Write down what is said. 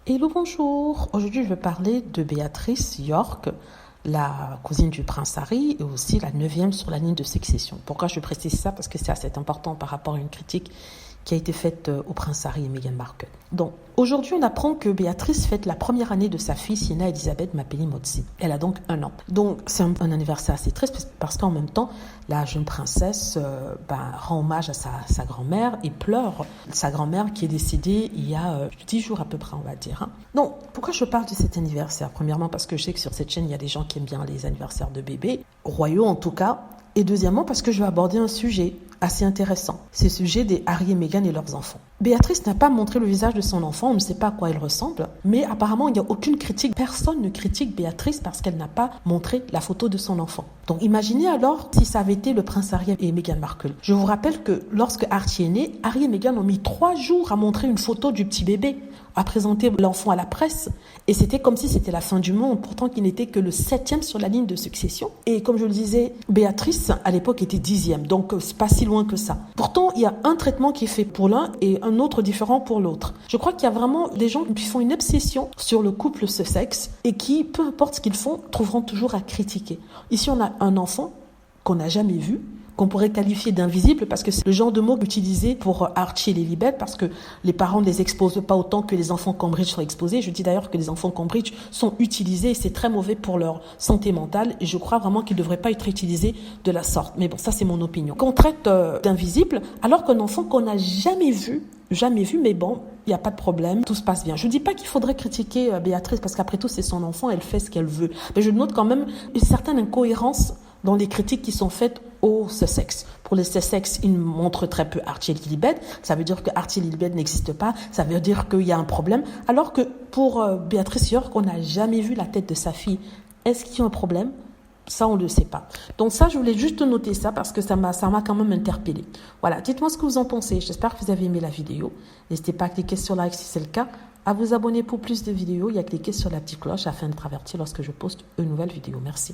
Hello, bonjour. Aujourd'hui, je vais parler de Béatrice York, la cousine du prince Harry et aussi la 9e sur la ligne de succession. Pourquoi je précise ça? Parce que c'est assez important par rapport à une critique qui a été faite au prince Harry et Meghan Markle. Donc, aujourd'hui, on apprend que Béatrice fête la première année de sa fille Sienna Elisabeth Mapelli-Mozzi. Elle a donc 1 an. Donc, c'est un anniversaire assez triste parce qu'en même temps, la jeune princesse rend hommage à sa grand-mère et pleure sa grand-mère qui est décédée il y a 10 jours à peu près, on va dire. Donc, pourquoi je parle de cet anniversaire? Premièrement, parce que je sais que sur cette chaîne, il y a des gens qui aiment bien les anniversaires de bébés, royaux en tout cas. Et deuxièmement, parce que je vais aborder un sujet assez intéressant. C'est le sujet des Harry et Meghan et leurs enfants. Béatrice n'a pas montré le visage de son enfant, on ne sait pas à quoi il ressemble, mais apparemment il n'y a aucune critique. Personne ne critique Béatrice parce qu'elle n'a pas montré la photo de son enfant. Donc imaginez alors si ça avait été le prince Harry et Meghan Markle. Je vous rappelle que lorsque Archie est né, Harry et Meghan ont mis 3 jours à montrer une photo du petit bébé, à présenter l'enfant à la presse. Et c'était comme si c'était la fin du monde, pourtant qu'il n'était que le 7e sur la ligne de succession. Et comme je le disais, Béatrice, à l'époque, était 10e, donc c'est pas si loin que ça. Pourtant, il y a un traitement qui est fait pour l'un et un autre différent pour l'autre. Je crois qu'il y a vraiment des gens qui font une obsession sur le couple Sussex et qui, peu importe ce qu'ils font, trouveront toujours à critiquer. Ici, on a un enfant qu'on n'a jamais vu, qu'on pourrait qualifier d'invisible parce que c'est le genre de mot utilisé pour Archie et Lilibet parce que les parents ne les exposent pas autant que les enfants Cambridge sont exposés. Je dis d'ailleurs que les enfants Cambridge sont utilisés et c'est très mauvais pour leur santé mentale et je crois vraiment qu'ils ne devraient pas être utilisés de la sorte. Mais bon, ça c'est mon opinion. Qu'on traite d'invisible alors qu'un enfant qu'on n'a jamais vu, mais bon, il n'y a pas de problème, tout se passe bien. Je ne dis pas qu'il faudrait critiquer Béatrice parce qu'après tout c'est son enfant, elle fait ce qu'elle veut. Mais je note quand même une certaine incohérence dans les critiques qui sont faites au Sussex. Pour les Sussex, ils montrent très peu Archie et Lilibet. Ça veut dire que Archie et Lilibet n'existent pas. Ça veut dire qu'il y a un problème. Alors que pour Béatrice York, on n'a jamais vu la tête de sa fille. Est-ce qu'il y a un problème? Ça, on ne le sait pas. Donc ça, je voulais juste noter ça parce que ça m'a quand même interpellée. Voilà, dites-moi ce que vous en pensez. J'espère que vous avez aimé la vidéo. N'hésitez pas à cliquer sur like si c'est le cas, à vous abonner pour plus de vidéos et à cliquer sur la petite cloche afin d'être averti lorsque je poste une nouvelle vidéo. Merci.